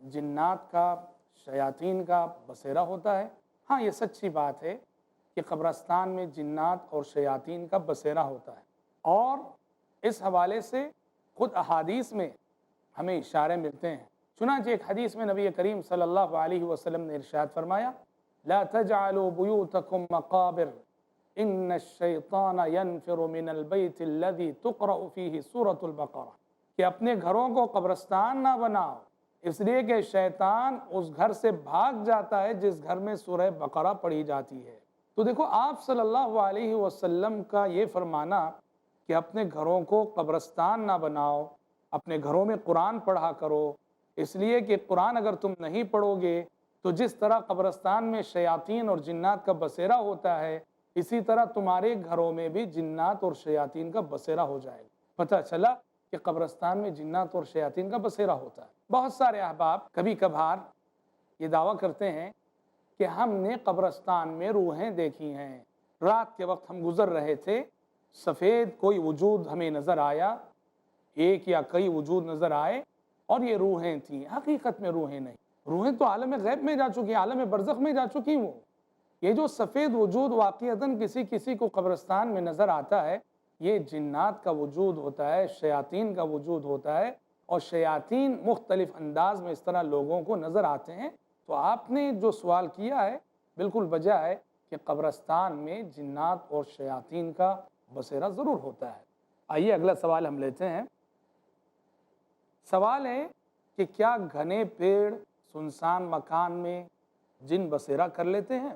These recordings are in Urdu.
جنات کا، شیاطین کا بسیرا ہوتا ہے؟ ہاں، یہ سچی بات ہے کہ قبرستان میں جنات اور شیاطین کا بسیرا ہوتا ہے، اور اس حوالے سے خود احادیث میں ہمیں اشارے ملتے ہیں۔ چنانچہ ایک حدیث میں نبی کریم صلی اللہ علیہ وسلم نے ارشاد فرمایا، لا تجعلوا بیوتکم مقابر ان الشیطان ینفر من البیت الذی تقرأ فیہ سورۃ البقرہ، کہ اپنے گھروں کو قبرستان نہ بناؤ، اس لیے کہ شیطان اس گھر سے بھاگ جاتا ہے جس گھر میں سورہ بقرہ پڑھی جاتی ہے۔ تو دیکھو، آپ صلی اللہ علیہ وسلم کا یہ فرمانا کہ اپنے گھروں کو قبرستان نہ بناؤ، اپنے گھروں میں قرآن پڑھا کرو، اس لیے کہ قرآن اگر تم نہیں پڑھو گے تو جس طرح قبرستان میں شیاطین اور جنات کا بسیرا ہوتا ہے، اسی طرح تمہارے گھروں میں بھی جنات اور شیاطین کا بسیرا ہو جائے گا۔ پتہ چلا کہ قبرستان میں جنات اور شیاطین کا بسیرا ہوتا ہے۔ بہت سارے احباب کبھی کبھار یہ دعویٰ کرتے ہیں کہ ہم نے قبرستان میں روحیں دیکھی ہیں، رات کے وقت ہم گزر رہے تھے، سفید کوئی وجود ہمیں نظر آیا، ایک یا کئی وجود نظر آئے، اور یہ روحیں تھیں۔ حقیقت میں روحیں نہیں، روحیں تو عالم غیب میں جا چکی، عالم برزخ میں جا چکی۔ وہ یہ جو سفید وجود واقعتاً کسی کسی کو قبرستان میں نظر آتا ہے، یہ جنات کا وجود ہوتا ہے، شیاطین کا وجود ہوتا ہے، اور شیاطین مختلف انداز میں اس طرح لوگوں کو نظر آتے ہیں۔ تو آپ نے جو سوال کیا ہے بالکل بجا ہے کہ قبرستان میں جنات اور شیاطین کا بسیرا ضرور ہوتا ہے۔ آئیے اگلا سوال ہم لیتے ہیں۔ سوال ہے کہ کیا گھنے پیڑ، سنسان مکان میں جن بسیرا کر لیتے ہیں؟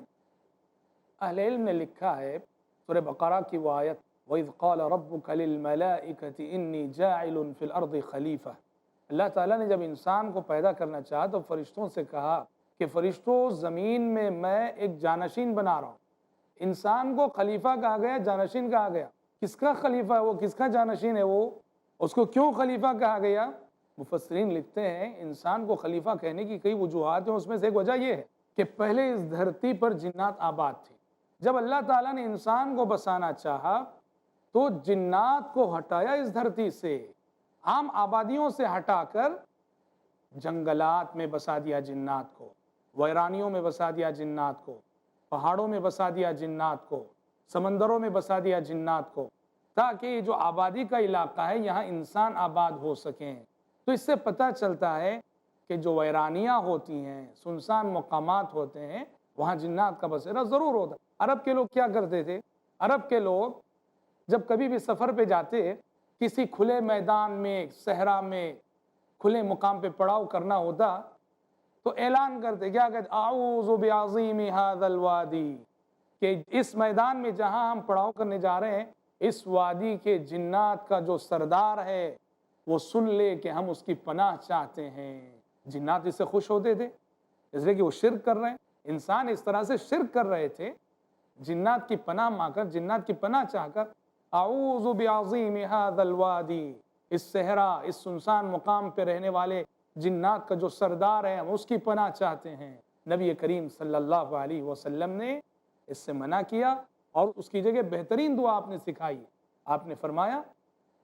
اہل علم نے لکھا ہے، سورہ بقرہ کی وہ آیت، وَإِذْ قَالَ رَبُّكَ لِلْمَلَائِكَةِ إِنِّي جَاعِلٌ فِي الْأَرْضِ خَلِيفَةً، اللہ تعالیٰ نے جب انسان کو پیدا کرنا چاہا تو فرشتوں سے کہا کہ فرشتوں، زمین میں ایک جانشین بنا رہا ہوں۔ انسان کو خلیفہ کہا گیا، جانشین کہا گیا۔ کس کا خلیفہ ہے وہ؟ کس کا جانشین ہے وہ؟ اس کو کیوں خلیفہ کہا گیا؟ مفسرین لکھتے ہیں انسان کو خلیفہ کہنے کی کئی وجوہات ہیں، اس میں سے ایک وجہ یہ ہے کہ پہلے اس دھرتی پر جنات آباد تھی۔ جب اللہ تعالیٰ نے انسان کو بسانا چاہا تو جنات کو ہٹایا اس دھرتی سے، عام آبادیوں سے ہٹا کر جنگلات میں بسا دیا جنات کو، ویرانیوں میں بسا دیا جنات کو، پہاڑوں میں بسا دیا جنات کو، سمندروں میں بسا دیا جنات کو، تاکہ یہ جو آبادی کا علاقہ ہے یہاں انسان آباد ہو سکیں۔ تو اس سے پتہ چلتا ہے کہ جو ویرانیاں ہوتی ہیں، سنسان مقامات ہوتے ہیں، وہاں جنات کا بسیرا ضرور ہوتا ہے۔ عرب کے لوگ کیا کرتے تھے؟ عرب کے لوگ جب کبھی بھی سفر پہ جاتے، کسی کھلے میدان میں، صحرا میں، کھلے مقام پہ پڑاؤ کرنا ہوتا تو اعلان کرتے، کیا کہتے؟ اعوذ بعظیم ھذا الوادی، کہ اس میدان میں جہاں ہم پڑاؤ کرنے جا رہے ہیں، اس وادی کے جنات کا جو سردار ہے وہ سن لے کہ ہم اس کی پناہ چاہتے ہیں۔ جنات اس سے خوش ہوتے تھے، اس لیے کہ وہ شرک کر رہے ہیں، انسان اس طرح سے شرک کر رہے تھے، جنات کی پناہ مانگ کر، جنات کی پناہ چاہ کر، اعوذ بعظیم ھذا الوادی، اس صحرا، اس سنسان مقام پہ رہنے والے جنات کا جو سردار ہے ہم اس کی پناہ چاہتے ہیں۔ نبی کریم صلی اللہ علیہ وسلم نے اس سے منع کیا، اور اس کی جگہ بہترین دعا آپ نے سکھائی۔ آپ نے فرمایا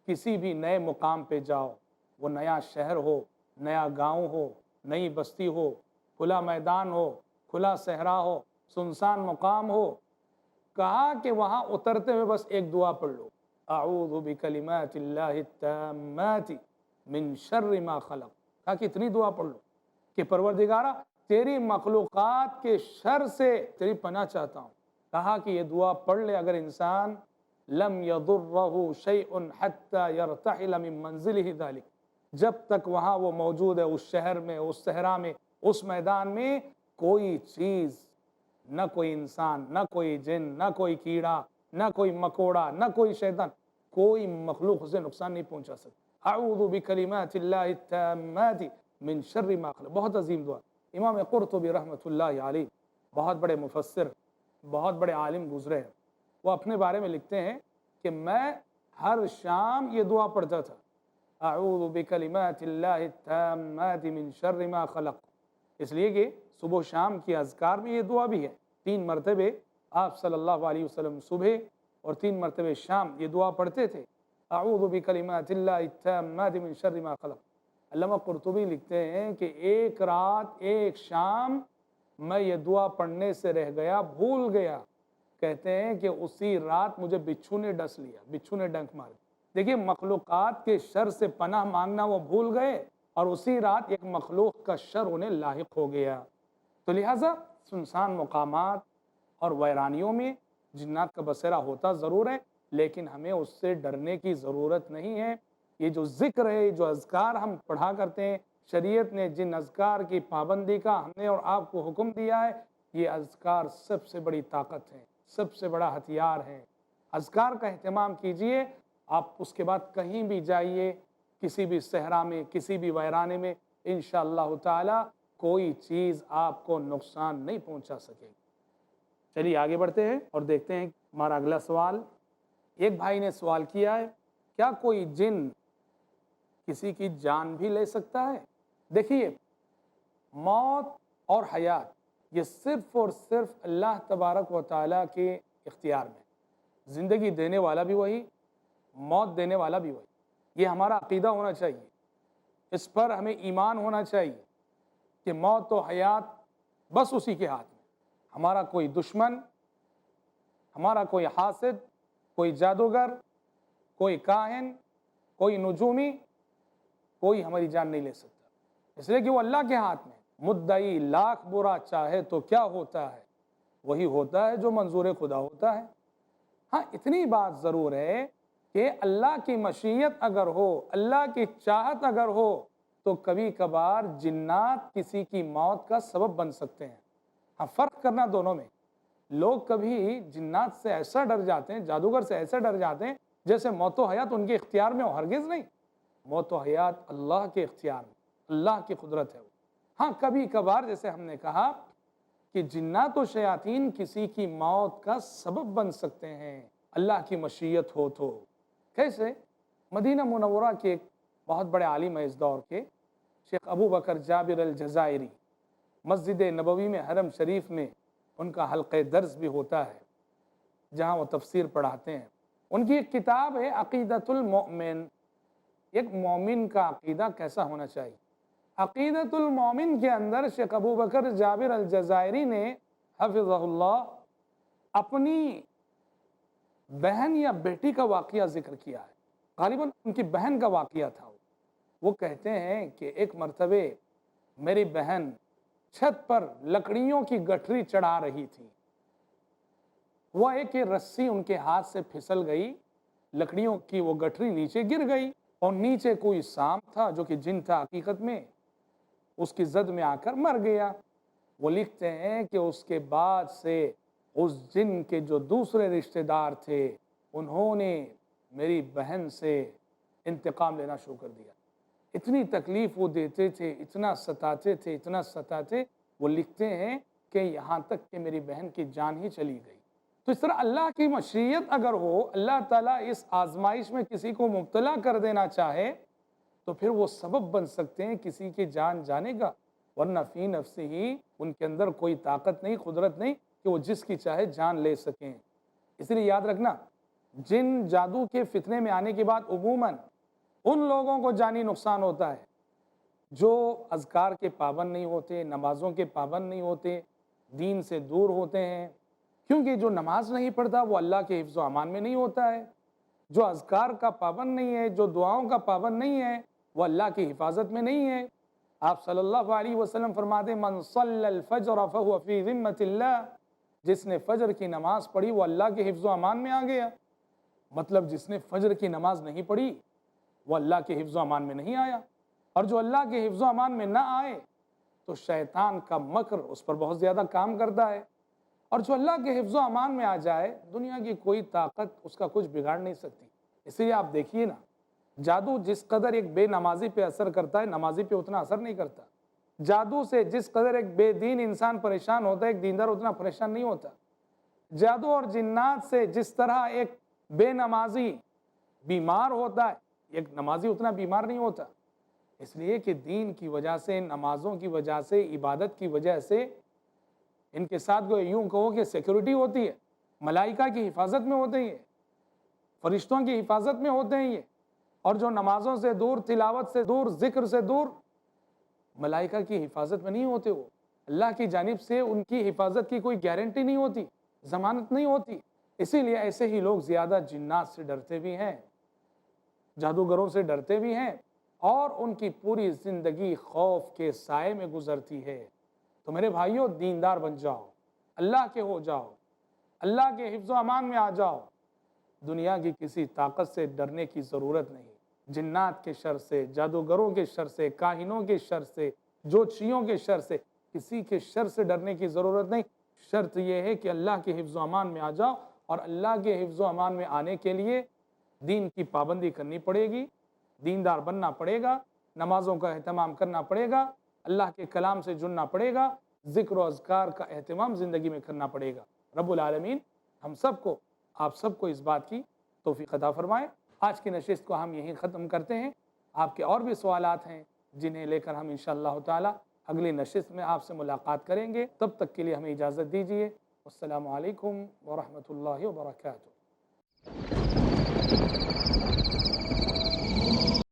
کسی بھی نئے مقام پہ جاؤ، وہ نیا شہر ہو، نیا گاؤں ہو، نئی بستی ہو، کھلا میدان ہو، کھلا صحرا ہو، سنسان مقام ہو، کہا کہ وہاں اترتے ہوئے بس ایک دعا پڑھ لو، اعوذ بکلمات اللہ التامات من شر ما خلق۔ کہا کہ اتنی دعا پڑھ لو کہ پروردگارہ تیری مخلوقات کے شر سے تیری پناہ چاہتا ہوں۔ کہا کہ یہ دعا پڑھ لے اگر انسان، لم یضرہ شیء حتی یرتحل من منزلہ ذلک، جب تک وہاں وہ موجود ہے، اس شہر میں، اس صحرا میں، اس میدان میں، کوئی چیز، نہ کوئی انسان، نہ کوئی جن، نہ کوئی کیڑا، نہ کوئی مکوڑا، نہ کوئی شیطان، کوئی مخلوق اسے نقصان نہیں پہنچا سکتا۔ اعوذ بکلمات اللہ التامات من شر ما خلق، بہت عظیم دعا۔ امام قرطبی رحمۃ اللہ علیہ بہت بڑے مفسر، بہت بڑے عالم گزرے ہیں، وہ اپنے بارے میں لکھتے ہیں کہ میں ہر شام یہ دعا پڑھتا تھا، اعوذ بکلمات اللہ التامات من شر ما خلق، اس لیے کہ صبح و شام کی اذکار میں یہ دعا بھی ہے۔ 3 مرتبے آپ صلی اللہ علیہ وسلم صبح اور 3 مرتبے شام یہ دعا پڑھتے تھے، اعوذ بکلمات اللہ التامات من شر ما خلق۔ علامہ قرطبی لکھتے ہیں کہ ایک رات ایک شام میں یہ دعا پڑھنے سے رہ گیا، بھول گیا۔ کہتے ہیں کہ اسی رات مجھے بچھو نے ڈس لیا، بچھو نے ڈنک مار دیا۔ دیکھیے مخلوقات کے شر سے پناہ مانگنا وہ بھول گئے، اور اسی رات ایک مخلوق کا شر انہیں لاحق ہو گیا۔ تو لہٰذا سنسان مقامات اور ویرانیوں میں جنات کا بسیرا ہوتا ضرور ہے، لیکن ہمیں اس سے ڈرنے کی ضرورت نہیں ہے۔ یہ جو ذکر ہے، جو اذکار ہم پڑھا کرتے ہیں، شریعت نے جن اذکار کی پابندی کا ہم نے اور آپ کو حکم دیا ہے، یہ اذکار سب سے بڑی طاقت ہے، سب سے بڑا ہتھیار ہے۔ اذکار کا اہتمام کیجئے، آپ اس کے بعد کہیں بھی جائیے، کسی بھی صحرا میں، کسی بھی ویرانے میں، انشاءاللہ تعالی کوئی چیز آپ کو نقصان نہیں پہنچا سکے گی۔ چلیے آگے بڑھتے ہیں اور دیکھتے ہیں ہمارا اگلا سوال۔ ایک بھائی نے سوال کیا ہے، کیا کوئی جن کسی کی جان بھی لے سکتا ہے؟ دیکھیے، موت اور حیات یہ صرف اور صرف اللہ تبارک و تعالیٰ کے اختیار میں، زندگی دینے والا بھی وہی، موت دینے والا بھی وہی۔ یہ ہمارا عقیدہ ہونا چاہیے، اس پر ہمیں ایمان ہونا چاہیے کہ موت و حیات بس اسی کے ہاتھ میں۔ ہمارا کوئی دشمن، ہمارا کوئی حاسد، کوئی جادوگر، کوئی کاہن، کوئی نجومی، کوئی ہماری جان نہیں لے سکتا، اس لیے کہ وہ اللہ کے ہاتھ میں۔ مدعی لاکھ برا چاہے تو کیا ہوتا ہے، وہی ہوتا ہے جو منظور خدا ہوتا ہے۔ ہاں اتنی بات ضرور ہے کہ اللہ کی مشیت اگر ہو، اللہ کی چاہت اگر ہو، تو کبھی کبھار جنات کسی کی موت کا سبب بن سکتے ہیں۔ ہاں فرق کرنا دونوں میں۔ لوگ کبھی جنات سے ایسا ڈر جاتے ہیں، جادوگر سے ایسا ڈر جاتے ہیں جیسے موت و حیات ان کے اختیار میں ہو۔ ہرگز نہیں، موت و حیات اللہ کے اختیار میں، اللہ کی قدرت ہے وہ۔ ہاں کبھی کبھار جیسے ہم نے کہا کہ جنات و شیاطین کسی کی موت کا سبب بن سکتے ہیں، اللہ کی مشیت ہو تو۔ کیسے؟ مدینہ منورہ کے ایک بہت بڑے عالم ہیں اس دور کے، شیخ ابو بکر جابر الجزائری، مسجد نبوی میں، حرم شریف میں ان کا حلقہ درس بھی ہوتا ہے جہاں وہ تفسیر پڑھاتے ہیں۔ ان کی ایک کتاب ہے عقیدۃ المؤمن، ایک مومن کا عقیدہ کیسا ہونا چاہیے۔ عقیدۃ المؤمن کے اندر شیخ ابو بکر جابر الجزائری نے حفظہ اللہ اپنی بہن یا بیٹی کا واقعہ ذکر کیا ہے، غالباً ان کی بہن کا واقعہ تھا۔ وہ کہتے ہیں کہ ایک مرتبہ میری بہن چھت پر لکڑیوں کی گٹھری چڑھا رہی تھی، وہ ایک رسی ان کے ہاتھ سے پھسل گئی، لکڑیوں کی وہ گٹھری نیچے گر گئی، اور نیچے کوئی سانپ تھا جو کہ جن تھا حقیقت میں، اس کی زد میں آ کر مر گیا۔ وہ لکھتے ہیں کہ اس کے بعد سے اس جن کے جو دوسرے رشتہ دار تھے انہوں نے میری بہن سے انتقام لینا شروع کر دیا۔ اتنی تکلیف وہ دیتے تھے، اتنا ستاتے تھے، اتنا ستاتے، وہ لکھتے ہیں کہ یہاں تک کہ میری بہن کی جان ہی چلی گئی۔ تو اس طرح اللہ کی مشیت اگر ہو، اللہ تعالیٰ اس آزمائش میں کسی کو مبتلا کر دینا چاہے تو پھر وہ سبب بن سکتے ہیں کسی کی جان جانے کا، ورنہ فی نفسہ ہی ان کے اندر کوئی طاقت نہیں، قدرت نہیں کہ وہ جس کی چاہے جان لے سکیں۔ اس لیے یاد رکھنا، جن جادو کے فتنے میں آنے کے بعد عموماً ان لوگوں کو جانی نقصان ہوتا ہے جو اذکار کے پابند نہیں ہوتے، نمازوں کے پابند نہیں ہوتے، دین سے دور ہوتے ہیں، کیونکہ جو نماز نہیں پڑھتا وہ اللہ کے حفظ و امان میں نہیں ہوتا ہے، جو اذکار کا پابند نہیں ہے، جو دعاؤں کا پابند نہیں ہے، وہ اللہ کی حفاظت میں نہیں ہے۔ آپ صلی اللہ علیہ وسلم فرماتے ہیں من صلی الفجر فہو فی ذمۃ اللہ، جس نے فجر کی نماز پڑھی وہ اللہ کے حفظ و امان میں آ گیا۔ مطلب جس نے فجر کی نماز نہیں پڑھی وہ اللہ کے حفظ و امان میں نہیں آیا، اور جو اللہ کے حفظ و امان میں نہ آئے تو شیطان کا مکر اس پر بہت زیادہ کام کرتا ہے، اور جو اللہ کے حفظ و امان میں آ جائے دنیا کی کوئی طاقت اس کا کچھ بگاڑ نہیں سکتی۔ اس لیے آپ دیکھیے نا، جادو جس قدر ایک بے نمازی پہ اثر کرتا ہے، نمازی پہ اتنا اثر نہیں کرتا۔ جادو سے جس قدر ایک بے دین انسان پریشان ہوتا ہے، ایک دیندار اتنا پریشان نہیں ہوتا۔ جادو اور جنات سے جس طرح ایک بے نمازی بیمار ہوتا ہے، ایک نمازی اتنا بیمار نہیں ہوتا۔ اس لیے کہ دین کی وجہ سے، نمازوں کی وجہ سے، عبادت کی وجہ سے ان کے ساتھ کو یوں کہو کہ سیکیورٹی ہوتی ہے، ملائکہ کی حفاظت میں ہوتے ہیں، فرشتوں کی حفاظت میں ہوتے ہیں یہ، اور جو نمازوں سے دور، تلاوت سے دور، ذکر سے دور، ملائکہ کی حفاظت میں نہیں ہوتے، وہ اللہ کی جانب سے ان کی حفاظت کی کوئی گارنٹی نہیں ہوتی، ضمانت نہیں ہوتی۔ اسی لیے ایسے ہی لوگ زیادہ جنات سے ڈرتے بھی ہیں، جادوگروں سے ڈرتے بھی ہیں، اور ان کی پوری زندگی خوف کے سائے میں گزرتی ہے۔ تو میرے بھائیوں، دیندار بن جاؤ، اللہ کے ہو جاؤ، اللہ کے حفظ و امان میں آ جاؤ۔ دنیا کی کسی طاقت سے ڈرنے کی ضرورت نہیں، جنات کے شر سے، جادوگروں کے شر سے، کاہنوں کے شر سے، جوتشیوں کے شر سے، کسی کے شر سے ڈرنے کی ضرورت نہیں۔ شرط یہ ہے کہ اللہ کے حفظ و امان میں آ جاؤ، اور اللہ کے حفظ و امان میں آنے کے لیے دین کی پابندی کرنی پڑے گی، دیندار بننا پڑے گا، نمازوں کا اہتمام کرنا پڑے گا، اللہ کے کلام سے جڑنا پڑے گا، ذکر و اذکار کا اہتمام زندگی میں کرنا پڑے گا۔ رب العالمین ہم سب کو، آپ سب کو اس بات کی توفیق عطا فرمائے۔ آج کی نشست کو ہم یہیں ختم کرتے ہیں۔ آپ کے اور بھی سوالات ہیں جنہیں لے کر ہم انشاءاللہ تعالی اگلی نشست میں آپ سے ملاقات کریں گے۔ تب تک کے لیے ہمیں اجازت دیجیے۔ السلام علیکم ورحمۃ اللہ وبرکاتہ۔